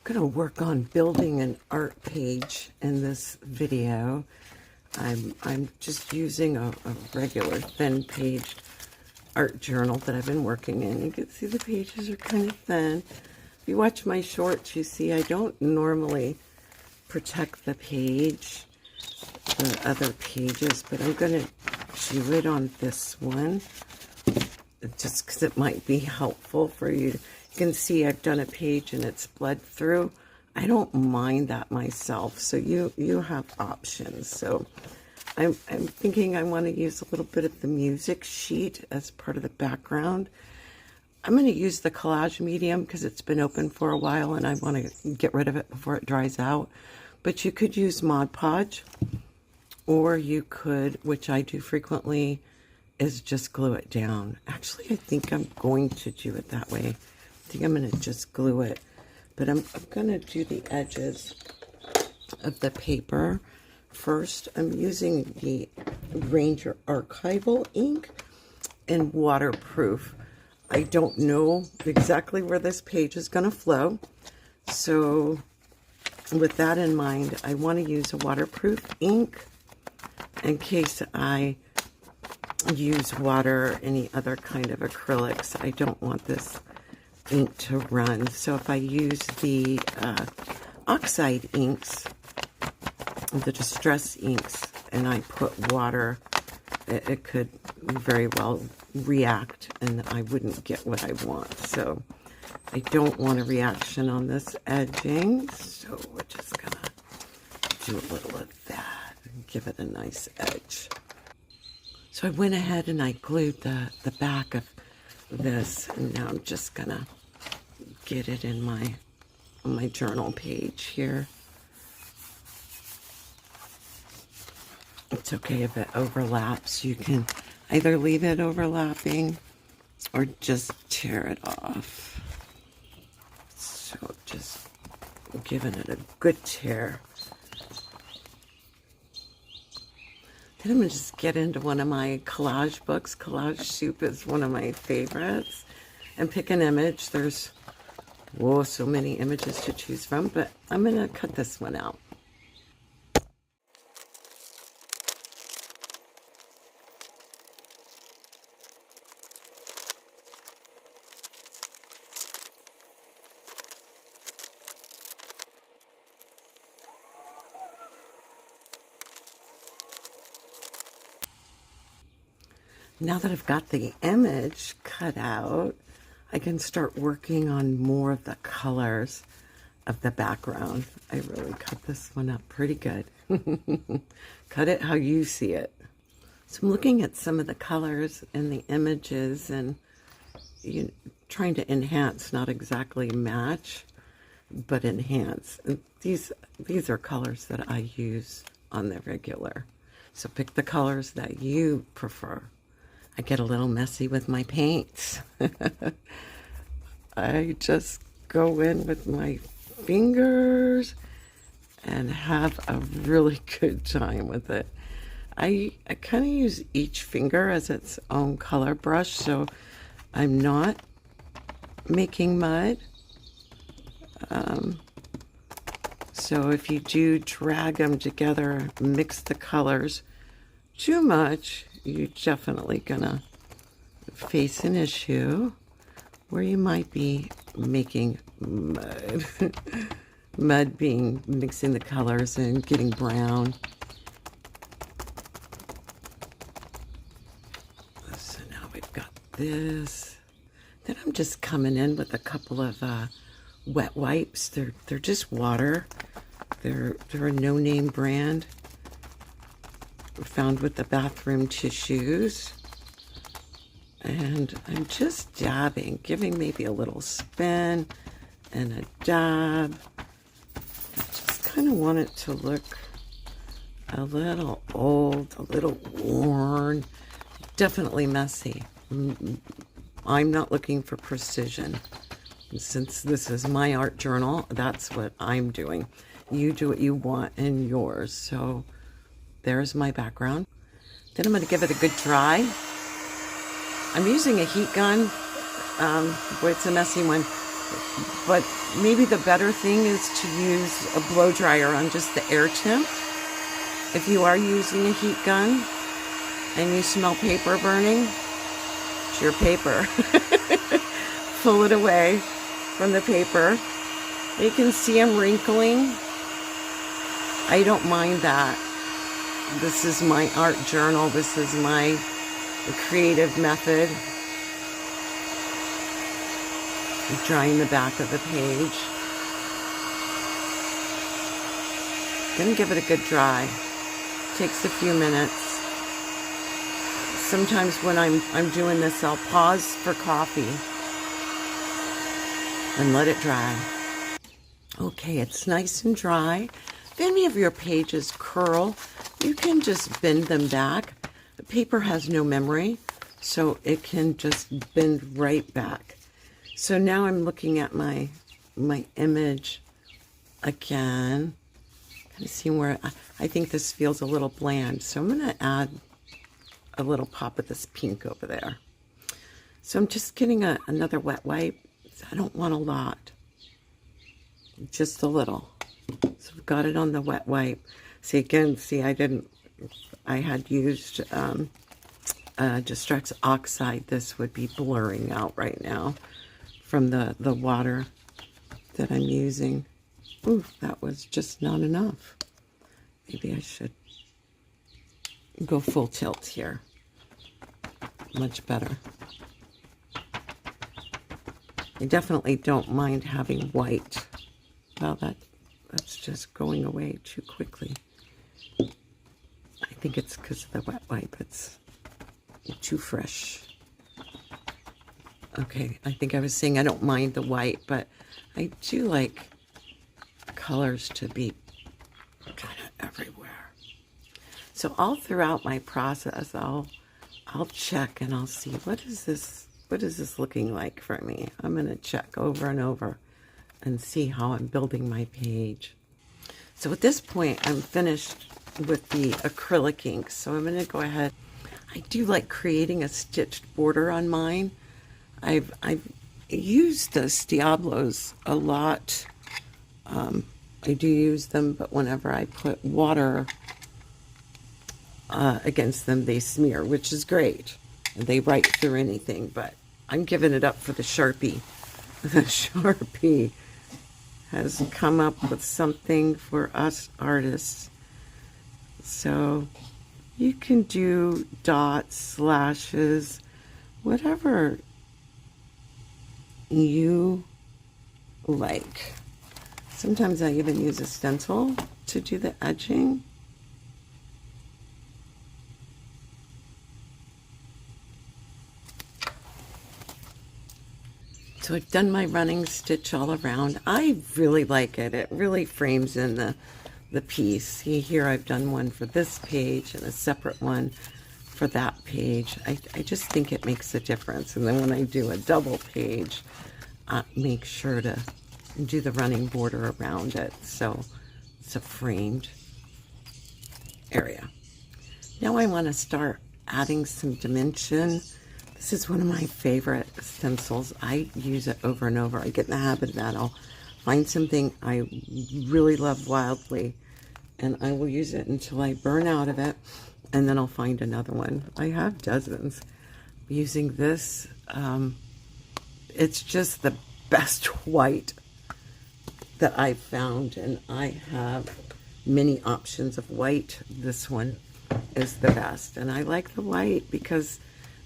going to work on building an art page in this video. I'm just using a regular thin page art journal that I've been working in. You can see the pages are kind of thin. If you watch my shorts, you see I don't normally protect the page, the other pages, but I'm going to do it on this one just because it might be helpful for you. You can see I've done a page and it's bled through. I don't mind that myself, so you have options. So I'm thinking I want to use a little bit of the music sheet as part of the background. I'm going to use the collage medium because it's been open for a while and I want to get rid of it before it dries out. But you could use Mod Podge, or you could, which I do frequently, is just glue it down. Actually, I think I'm going to do it that way. I think I'm going to just glue it. But I'm going to do the edges of the paper first. I'm using the Ranger Archival ink in waterproof. I don't know exactly where this page is going to flow. So with that in mind, I want to use a waterproof ink in case I use water or any other kind of acrylics. I don't want this ink to run. So if I use the oxide inks, the distress inks, and I put water, it could very well react and I wouldn't get what I want. So I don't want a reaction on this edging, so we're just gonna do a little of that and give it a nice edge. So I went ahead and I glued the back of this, and now I'm just gonna get it in on my journal page here. It's okay if it overlaps. You can either leave it overlapping or just tear it off. So just giving it a good tear. Then I'm going to just get into one of my collage books. Collage Soup is one of my favorites. And pick an image. There's, whoa, so many images to choose from, but I'm going to cut this one out. Now that I've got the image cut out, I can start working on more of the colors of the background. I really cut this one up pretty good. Cut it how you see it. So I'm looking at some of the colors in the images and trying to enhance, not exactly match, but enhance. And these are colors that I use on the regular. So pick the colors that you prefer. I get a little messy with my paints. I just go in with my fingers and have a really good time with it. I kind of use each finger as its own color brush, so I'm not making mud. So if you do drag them together, mix the colors too much, you're definitely gonna face an issue where you might be making mud. Mud being mixing the colors and getting brown. So now we've got this. Then I'm just coming in with a couple of wet wipes. They're just water. They're a no-name brand. Found with the bathroom tissues, and I'm just dabbing, giving maybe a little spin and a dab. I just kind of want it to look a little old, a little worn, definitely messy. I'm not looking for precision. Since this is my art journal, that's what I'm doing. You do what you want in yours. So there's my background. Then I'm going to give it a good dry. I'm using a heat gun. Boy, it's a messy one. But maybe the better thing is to use a blow dryer on just the air temp. If you are using a heat gun and you smell paper burning, it's your paper. Pull it away from the paper. You can see I'm wrinkling. I don't mind that. This is my art journal. This is my creative method. I'm drying the back of the page. Gonna give it a good dry. Takes a few minutes. Sometimes when I'm doing this, I'll pause for coffee and let it dry. Okay, it's nice and dry. If any of your pages curl, you can just bend them back. The paper has no memory, so it can just bend right back. So now I'm looking at my image again. Kind of seeing where I think this feels a little bland. So I'm going to add a little pop of this pink over there. So I'm just getting another wet wipe. I don't want a lot, just a little. So I've got it on the wet wipe. See again, see I had used Distress Oxide. This would be blurring out right now from the water that I'm using. Ooh, that was just not enough. Maybe I should go full tilt here. Much better. I definitely don't mind having white. Well, that's just going away too quickly. I think it's because of the wet wipe. It's too fresh. Okay, I think I was saying I don't mind the white, but I do like colors to be kind of everywhere. So all throughout my process, I'll check and I'll see what is this looking like for me. I'm going to check over and over and see how I'm building my page. So at this point, I'm finished with the acrylic ink. So I'm going to go ahead. I do like creating a stitched border on mine. I've used the Diablos a lot. I do use them, but whenever I put water against them, they smear, which is great. They write through anything, but I'm giving it up for the Sharpie. The Sharpie has come up with something for us artists. So you can do dots, slashes, whatever you like. Sometimes I even use a stencil to do the edging. So I've done my running stitch all around. I really like it. It really frames in the piece. See here, I've done one for this page and a separate one for that page. I just think it makes a difference. And then when I do a double page, I make sure to do the running border around it, so it's a framed area. Now I want to start adding some dimension. This is one of my favorite stencils. I use it over and over. I get in the habit of that. I'll find something I really love wildly, and I will use it until I burn out of it, and then I'll find another one. I have dozens. Using this, it's just the best white that I've found, and I have many options of white. This one is the best, and I like the white because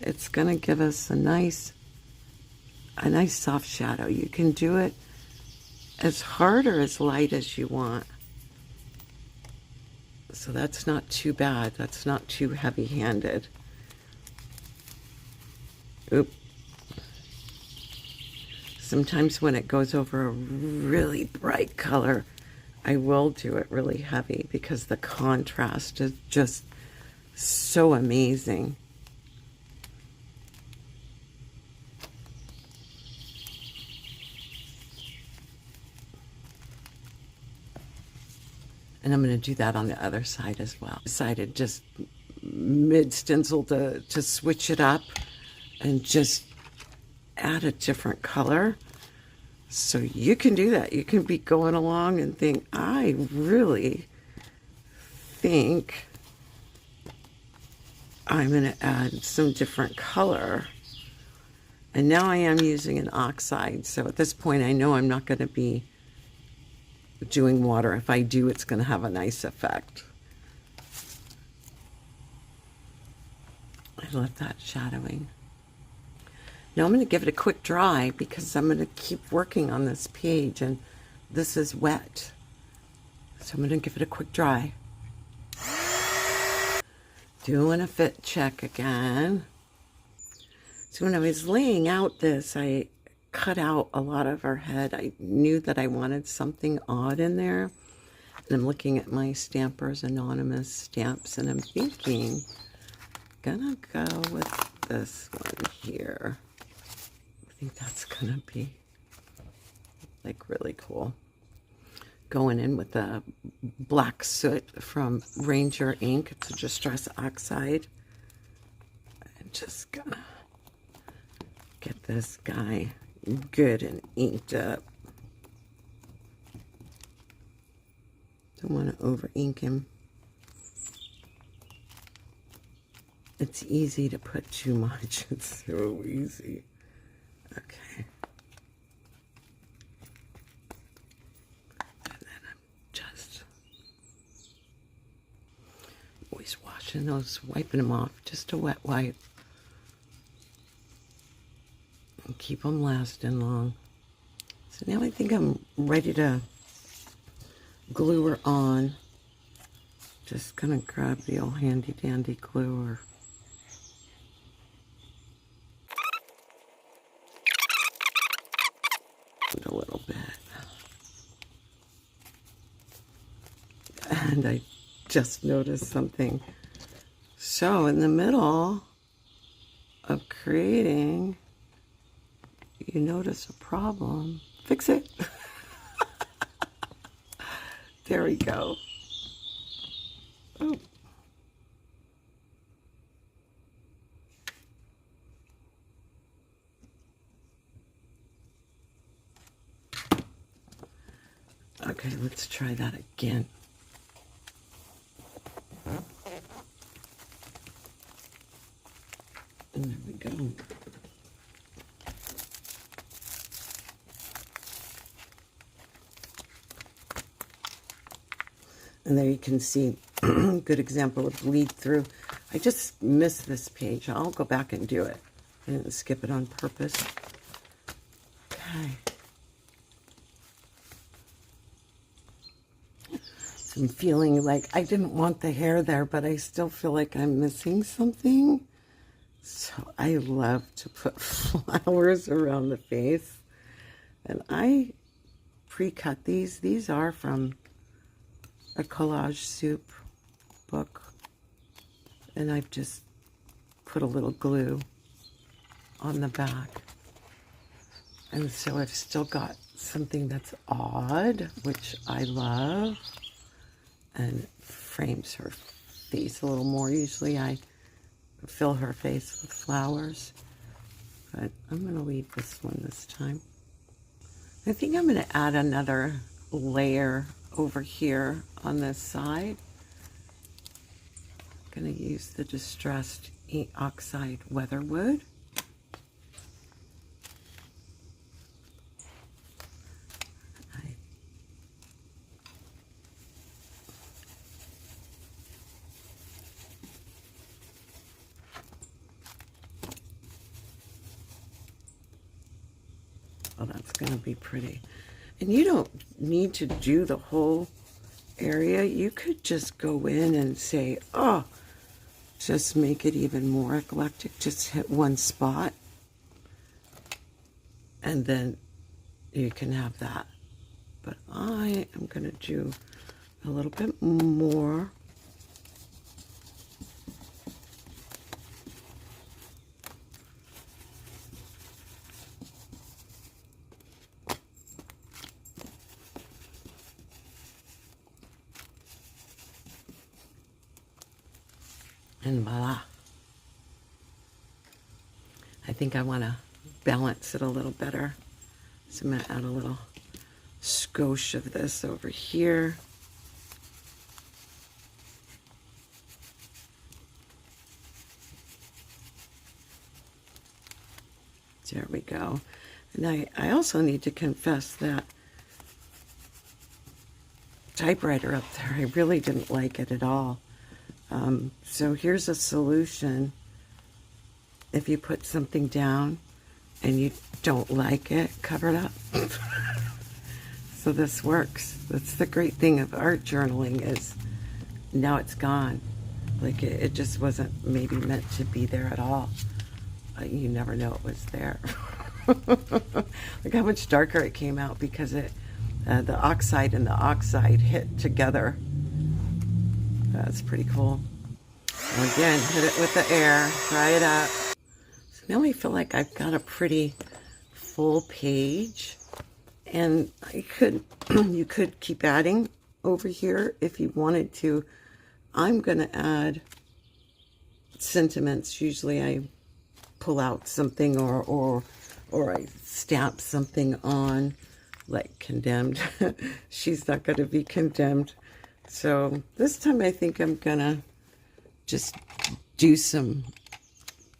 it's going to give us a nice soft shadow. You can do it as hard or as light as you want. So that's not too bad. That's not too heavy-handed. Oop. Sometimes when it goes over a really bright color, I will do it really heavy because the contrast is just so amazing. And I'm going to do that on the other side as well. Decided just mid-stencil to switch it up and just add a different color. So you can do that. You can be going along and think, I really think I'm going to add some different color. And now I am using an oxide. So at this point, I know I'm not going to be doing water. If I do, it's going to have a nice effect. I love that shadowing. Now I'm going to give it a quick dry because I'm going to keep working on this page and this is wet. So I'm going to give it a quick dry. Doing a fit check again. So when I was laying out this, I cut out a lot of her head. I knew that I wanted something odd in there. And I'm looking at my Stampers Anonymous stamps and I'm thinking, gonna go with this one here. I think that's gonna be like really cool. Going in with the black soot from Ranger ink. It's a Distress Oxide. I'm just gonna get this guy good and inked up. Don't want to over ink him. It's easy to put too much. It's so easy. Okay. And then I'm just always washing those, wiping them off. Just a wet wipe. And keep them lasting long. So now I think I'm ready to glue her on. Just gonna grab the old handy dandy gluer. A little bit. And I just noticed something. So in the middle of creating, you notice a problem. Fix it. There we go. Oh. Okay, let's try that again. And there we go. And there you can see good example of bleed through. I just missed this page. I'll go back and do it. I didn't skip it on purpose. Okay. So I'm feeling like I didn't want the hair there, but I still feel like I'm missing something. So I love to put flowers around the face. And I pre-cut these. These are from a collage soup book, and I've just put a little glue on the back, and so I've still got something that's odd, which I love, and frames her face a little more. Usually I fill her face with flowers, but I'm going to leave this one this time. I think I'm going to add another layer over here on this side. I'm going to use the Distressed Oxide Weatherwood. Oh, that's going to be pretty. And you don't need to do the whole area. You could just go in and say, oh, just make it even more eclectic. Just hit one spot. And then you can have that. But I am going to do a little bit more. And voila. I think I want to balance it a little better. So I'm going to add a little skosh of this over here. There we go. And I also need to confess that typewriter up there, I really didn't like it at all. So here's a solution. If you put something down and you don't like it, cover it up. So this works. That's the great thing of art journaling, is now it's gone. Like it just wasn't maybe meant to be there at all. You never know it was there. Look how much darker it came out because the oxide and the oxide hit together. That's pretty cool. And again, hit it with the air, dry it up. So now I feel like I've got a pretty full page, and you could keep adding over here if you wanted to. I'm gonna add sentiments. Usually I pull out something or I stamp something on, like condemned. She's not going to be condemned. So this time I think I'm gonna just do some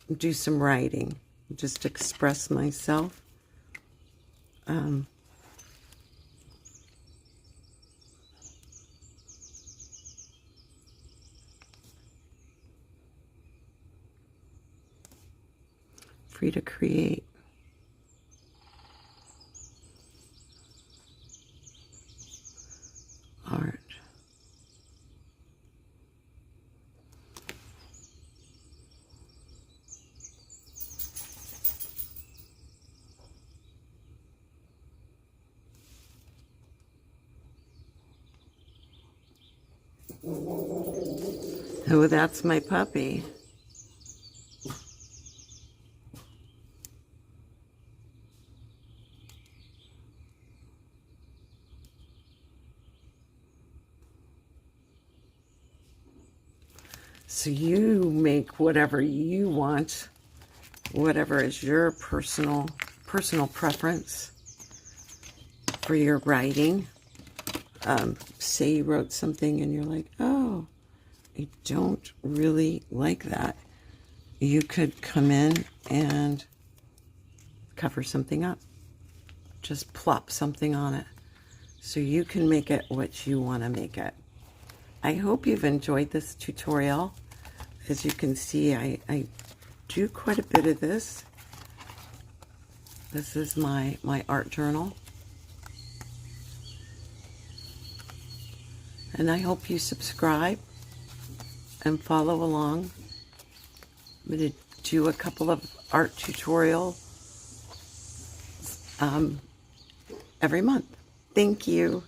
writing, just express myself. Free to create. Art. Oh, that's my puppy. So you make whatever you want, whatever is your personal preference for your writing. Say you wrote something and you're like, oh, I don't really like that. You could come in and cover something up. Just plop something on it. So you can make it what you want to make it. I hope you've enjoyed this tutorial. As you can see, I do quite a bit of this. This is my art journal. And I hope you subscribe and follow along. I'm going to do a couple of art tutorials every month. Thank you.